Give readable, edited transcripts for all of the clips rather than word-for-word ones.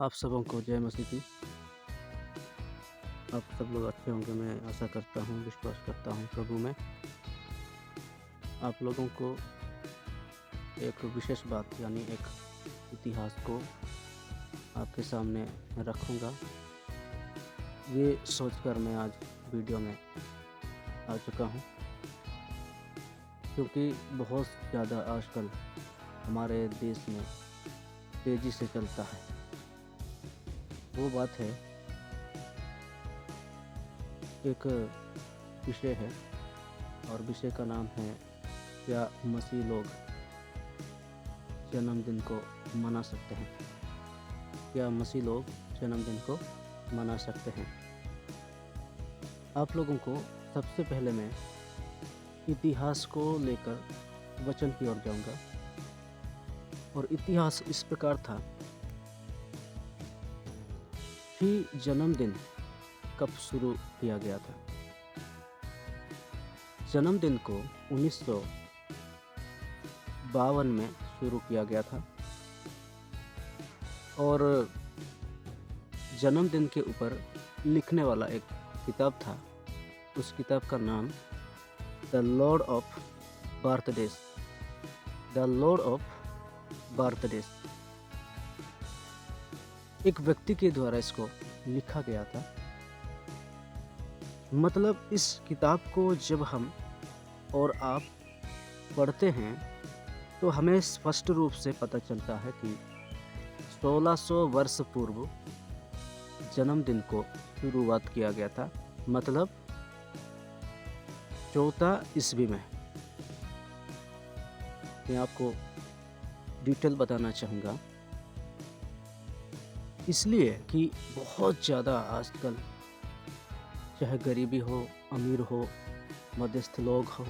आप सबों को जय मसीह की। आप सब लोग अच्छे होंगे, मैं आशा करता हूँ, विश्वास करता हूँ प्रभु में। आप लोगों को एक विशेष बात यानी एक इतिहास को आपके सामने रखूँगा। ये सोचकर मैं आज वीडियो में आ चुका हूँ, क्योंकि बहुत ज़्यादा आजकल हमारे देश में तेज़ी से चलता है। वो बात है, एक विषय है और विषय का नाम है, क्या मसीह लोग जन्मदिन को मना सकते हैं? क्या मसीह लोग जन्मदिन को मना सकते हैं? आप लोगों को सबसे पहले मैं इतिहास को लेकर वचन की ओर जाऊंगा। और इतिहास इस प्रकार था कि जन्मदिन कब शुरू किया गया था। जन्मदिन को 1952 में शुरू किया गया था और जन्मदिन के ऊपर लिखने वाला एक किताब था। उस किताब का नाम the Lord of birthdays, the Lord of birthdays. एक व्यक्ति के द्वारा इसको लिखा गया था। मतलब इस किताब को जब हम और आप पढ़ते हैं तो हमें स्पष्ट रूप से पता चलता है कि 1600 वर्ष पूर्व जन्मदिन को शुरुआत किया गया था। मतलब 14 ईस्वी में। मैं आपको डिटेल बताना चाहूँगा, इसलिए कि बहुत ज़्यादा आजकल चाहे गरीबी हो, अमीर हो, मध्यस्थ लोग हो,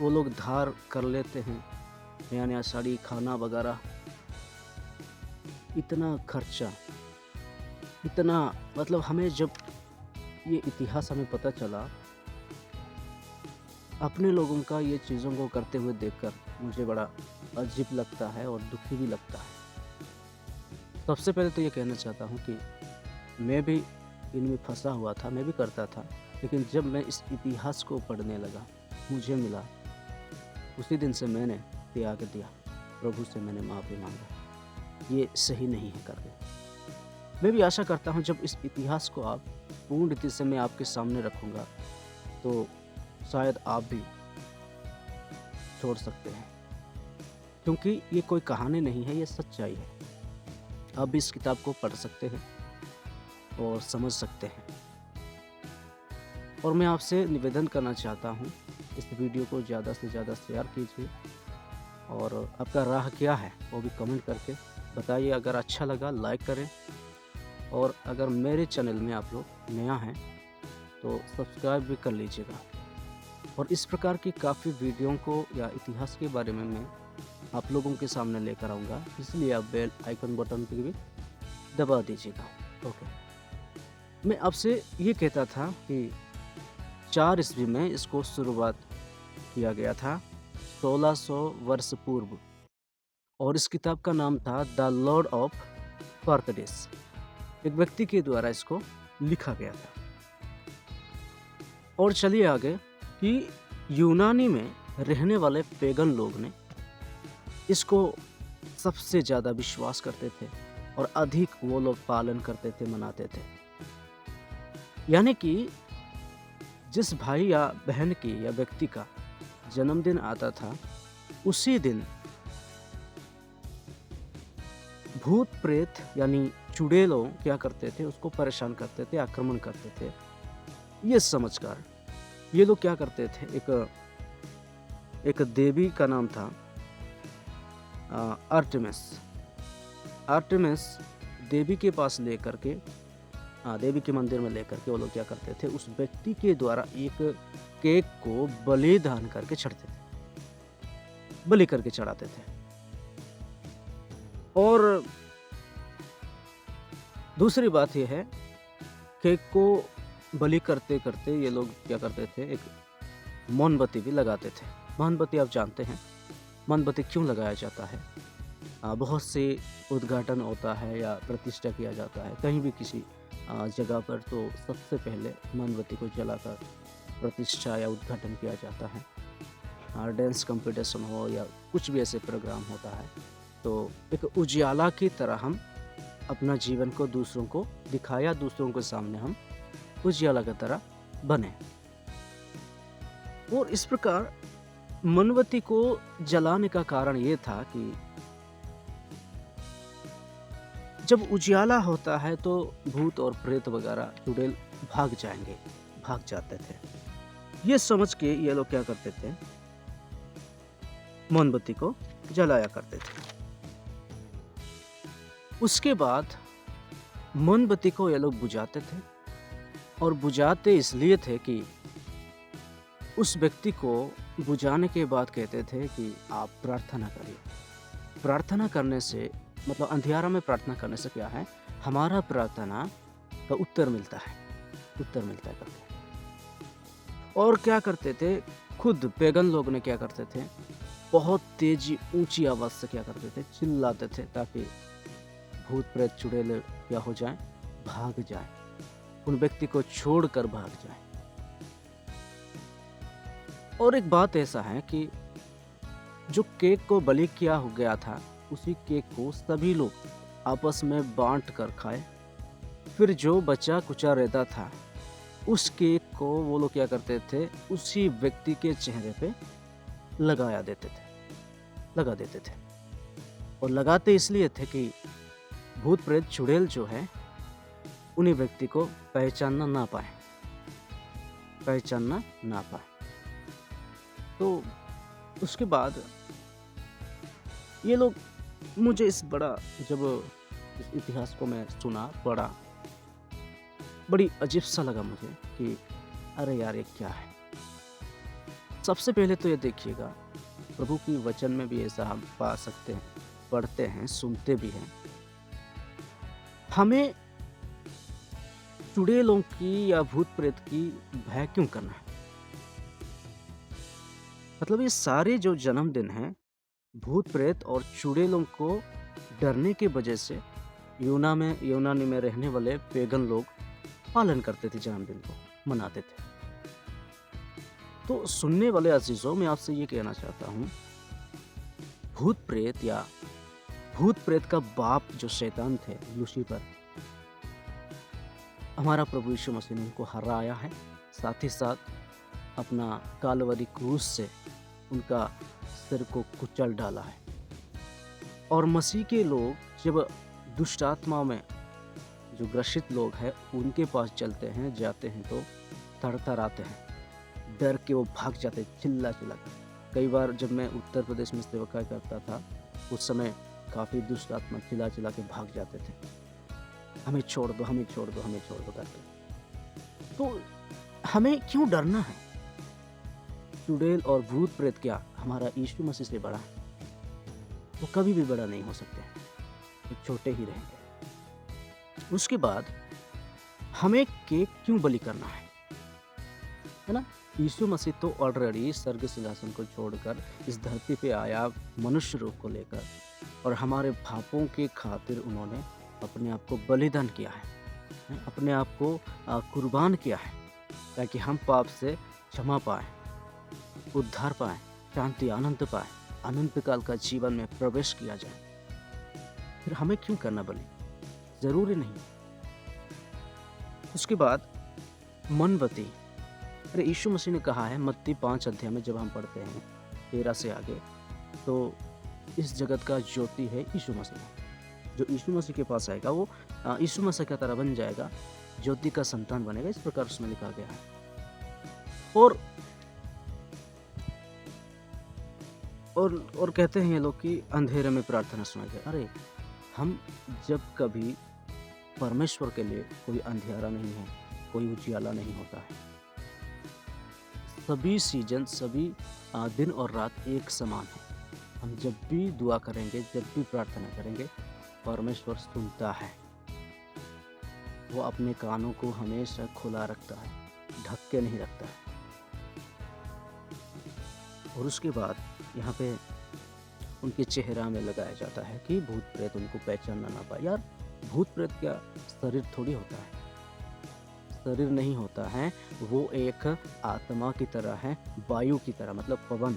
वो लोग धार कर लेते हैं, नया नया साड़ी, खाना वगैरह। इतना खर्चा, इतना, मतलब हमें जब ये इतिहास हमें पता चला, अपने लोगों का ये चीज़ों को करते हुए देखकर मुझे बड़ा अजीब लगता है और दुखी भी लगता है। सबसे पहले तो ये कहना चाहता हूँ कि मैं भी इनमें फंसा हुआ था, मैं भी करता था। लेकिन जब मैं इस इतिहास को पढ़ने लगा, मुझे मिला, उसी दिन से मैंने त्याग दिया, प्रभु से मैंने माफ़ी मांगा, ये सही नहीं है करके। मैं भी आशा करता हूँ जब इस इतिहास को आप पूर्ण रीति से मैं आपके सामने रखूँगा तो शायद आप भी छोड़ सकते हैं, क्योंकि ये कोई कहानी नहीं है, ये सच्चाई है। आप भी इस किताब को पढ़ सकते हैं और समझ सकते हैं। और मैं आपसे निवेदन करना चाहता हूँ, इस वीडियो को ज़्यादा से ज़्यादा शेयर कीजिए और आपका राह क्या है वो भी कमेंट करके बताइए। अगर अच्छा लगा लाइक करें, और अगर मेरे चैनल में आप लोग नया हैं तो सब्सक्राइब भी कर लीजिएगा। और इस प्रकार की काफ़ी वीडियो को या इतिहास के बारे में मैं आप लोगों के सामने लेकर आऊँगा, इसलिए आप बेल आइकन बटन पर भी दबा दीजिएगा। ओके, मैं आपसे ये कहता था कि 4 ईस्वी में इसको शुरुआत किया गया था, 1600 वर्ष पूर्व। और इस किताब का नाम था द लॉर्ड ऑफ बर्थडेज। एक व्यक्ति के द्वारा इसको लिखा गया था। और चलिए आगे कि यूनानी में रहने वाले पेगन लोग ने इसको सबसे ज़्यादा विश्वास करते थे और अधिक वो लोग पालन करते थे, मनाते थे। यानी कि जिस भाई या बहन की या व्यक्ति का जन्मदिन आता था, उसी दिन भूत प्रेत यानी चुड़ैलों क्या करते थे, उसको परेशान करते थे, आक्रमण करते थे। ये समझकर ये लोग क्या करते थे, एक देवी का नाम था आर्टेमिस। आर्टेमिस देवी के पास लेकर के, देवी के मंदिर में लेकर के वो लोग क्या करते थे, उस व्यक्ति के द्वारा एक केक को बलिदान करके चढ़ते थे, बलि करके चढ़ाते थे। और दूसरी बात यह है, केक को बलि करते करते ये लोग क्या करते थे, एक मोमबत्ती भी लगाते थे। मोमबत्ती आप जानते हैं मोमबत्ती क्यों लगाया जाता है? बहुत से उद्घाटन होता है या प्रतिष्ठा किया जाता है कहीं भी किसी जगह पर, तो सबसे पहले मोमबत्ती को जलाकर प्रतिष्ठा या उद्घाटन किया जाता है। डांस कंपटीशन हो या कुछ भी ऐसे प्रोग्राम होता है, तो एक उजियाला की तरह हम अपना जीवन को दूसरों को दिखाया, दूसरों के सामने हम उजियाला की तरह बने। और इस प्रकार मोमबत्ती को जलाने का कारण ये था कि जब उजियाला होता है तो भूत और प्रेत वगैरह चुड़ैल भाग जाएंगे, भाग जाते थे। ये समझ के ये लोग क्या करते थे, मोमबत्ती को जलाया करते थे। उसके बाद मोमबत्ती को ये लोग बुझाते थे, और बुझाते इसलिए थे कि उस व्यक्ति को बुझाने के बाद कहते थे कि आप प्रार्थना करिए। प्रार्थना करने से मतलब अंधियारा में प्रार्थना करने से क्या है, हमारा प्रार्थना का उत्तर मिलता है, उत्तर मिलता है करके। और क्या करते थे, खुद पेगन लोग ने क्या करते थे, बहुत तेजी ऊंची आवाज से क्या करते थे, चिल्लाते थे ताकि भूत प्रेत चुड़ैल क्या हो जाए, भाग जाए, उन व्यक्ति को छोड़कर भाग जाए। और एक बात ऐसा है कि जो केक को बलि किया हो गया था, उसी केक को सभी लोग आपस में बांट कर खाए। फिर जो बचा कुचा रहता था, उस केक को वो लोग क्या करते थे, उसी व्यक्ति के चेहरे पे लगा देते थे। और लगाते इसलिए थे कि भूत प्रेत चुड़ैल जो है उन्हीं व्यक्ति को पहचानना ना पाए। तो उसके बाद ये लोग, मुझे इस इतिहास को मैं सुना, पढ़ा, बड़ी अजीब सा लगा मुझे कि अरे यार ये क्या है। सबसे पहले तो ये देखिएगा, प्रभु की वचन में भी ऐसा हम पा सकते हैं, पढ़ते हैं, सुनते भी हैं। हमें चुड़ैलों की या भूत प्रेत की भय क्यों करना है? मतलब ये सारे जो जन्मदिन हैं, भूत प्रेत और चुड़ैलों को डरने की वजह से यूनानी में रहने वाले पेगन लोग पालन करते थे, जन्मदिन को मनाते थे। तो सुनने वाले अजीजों, मैं आपसे ये कहना चाहता हूँ, भूत प्रेत का बाप जो शैतान थे, लूसीफर, हमारा प्रभु यीशु मसीह ने उनको हराया है। साथ ही साथ अपना कालवरी क्रूस से उनका सिर को कुचल डाला है। और मसीह के लोग जब दुष्ट आत्माओं में जो ग्रसित लोग हैं उनके पास चलते हैं, जाते हैं, तो थरथराते हैं, डर के वो भाग जाते हैं, चिल्ला कर। कई बार जब मैं उत्तर प्रदेश में सेवकाई करता था, उस समय काफ़ी दुष्ट आत्मा चिल्ला के भाग जाते थे, हमें छोड़ दो करके। तो हमें क्यों डरना है? चुड़ैल और भूत प्रेत क्या हमारा यीशु मसीह से बड़ा है? वो कभी भी बड़ा नहीं हो सकते, वो छोटे ही रहेंगे। उसके बाद हमें केक क्यों बलि करना है ना? यीशु मसीह तो ऑलरेडी स्वर्ग सिंहासन को छोड़कर इस धरती पे आया मनुष्य रूप को लेकर, और हमारे पापों के खातिर उन्होंने अपने आप को बलिदान किया है, अपने आप को कुर्बान किया है, ताकि हम पाप से क्षमा पाए, उद्धार पाए, शांति आनंद पाए, अनंत काल का जीवन में प्रवेश किया जाए। फिर हमें क्यों करना बलि? जरूरी नहीं। उसके बाद मोमबत्ती, अरे यीशु मसीह ने कहा है मत्ती 5 अध्याय में, जब हम पढ़ते हैं 13 से आगे, तो इस जगत का ज्योति है यीशु मसीह। जो यीशु मसीह के पास आएगा वो यीशु मसीह की तरह बन जाएगा, ज्योति का संतान बनेगा, इस प्रकार उसमें लिखा गया है। और कहते हैं ये लोग कि अंधेरे में प्रार्थना सुनाई जाए। अरे हम जब कभी परमेश्वर के लिए कोई अंधेरा नहीं है, कोई उजियाला नहीं होता है। सभी सीजन, सभी दिन और रात एक समान है। हम जब भी दुआ करेंगे, जब भी प्रार्थना करेंगे, परमेश्वर सुनता है। वो अपने कानों को हमेशा खुला रखता है, ढक के नहीं रखता है। और उसके बाद यहाँ पे उनके चेहरा में लगाया जाता है कि भूत प्रेत उनको पहचानना ना पाए। यार भूत प्रेत क्या शरीर थोड़ी होता है, शरीर नहीं होता है, वो एक आत्मा की तरह है, वायु की तरह मतलब पवन,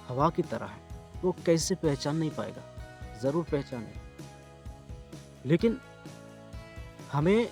हवा की तरह है। वो कैसे पहचान नहीं पाएगा? ज़रूर पहचानेगा। लेकिन हमें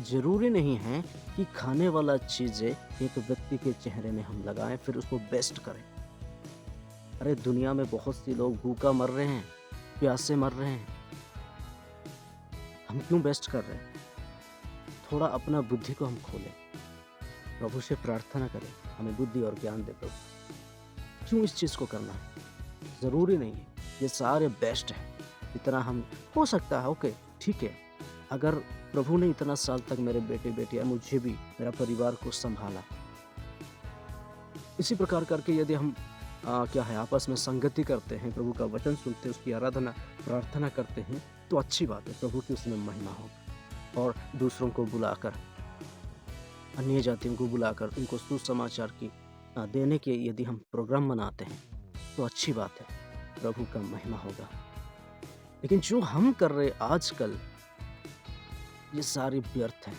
ज़रूरी नहीं है कि खाने वाला चीज़ें एक व्यक्ति के चेहरे में हम लगाएँ फिर उसको बेस्ट करें। अरे दुनिया में बहुत सी लोग भूखा मर रहे हैं, प्यासे मर रहे हैं, हम क्यों बेस्ट कर रहे हैं? थोड़ा अपना बुद्धि को हम खोलें, प्रभु से प्रार्थना करें, हमें बुद्धि और ज्ञान दे प्रभु। क्यों इस चीज़ को करना है? ज़रूरी नहीं है, ये सारे बेस्ट हैं, इतना हम हो सकता है ओके ठीक है। अगर प्रभु ने इतना साल तक मेरे बेटे-बेटियाँ मुझे भी, मेरा परिवार को सँभाला, इसी प्रकार करके यदि हम क्या है आपस में संगति करते हैं, प्रभु का वचन सुनते हैं, उसकी आराधना, प्रार्थना करते हैं, तो अच्छी बात है, प्रभु की उसमें महिमा होगी। और दूसरों को बुलाकर, अन्य जातियों को बुलाकर उनको सुसमाचार की देने के यदि हम प्रोग्राम मनाते हैं, तो अच्छी बात है, प्रभु का महिमा होगा। लेकिन जो हम कर रहे आजकल, ये सारी व्यर्थ है,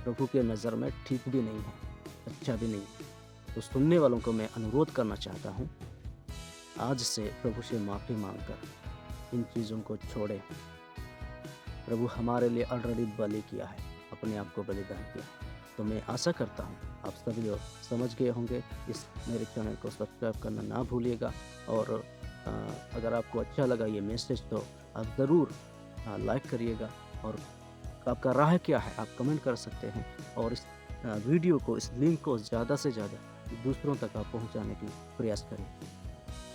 प्रभु के नज़र में ठीक भी नहीं है, अच्छा भी नहीं है। तो सुनने वालों को मैं अनुरोध करना चाहता हूँ, आज से प्रभु से माफ़ी मांगकर इन चीज़ों को छोड़ें। प्रभु हमारे लिए ऑलरेडी बलि किया है, अपने आप को बलिदान किया। तो मैं आशा करता हूँ आप सभी लोग समझ गए होंगे। इस मेरे चैनल को सब्सक्राइब करना ना भूलिएगा। और अगर आपको अच्छा लगा ये मैसेज तो आप ज़रूर लाइक करिएगा। और आपका राय क्या है आप कमेंट कर सकते हैं। और इस वीडियो को, इस लिंक को ज़्यादा से ज़्यादा दूसरों तक आप पहुंचाने की प्रयास करें।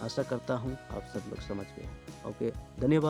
आशा करता हूं आप सब लोग समझ गए। ओके, धन्यवाद।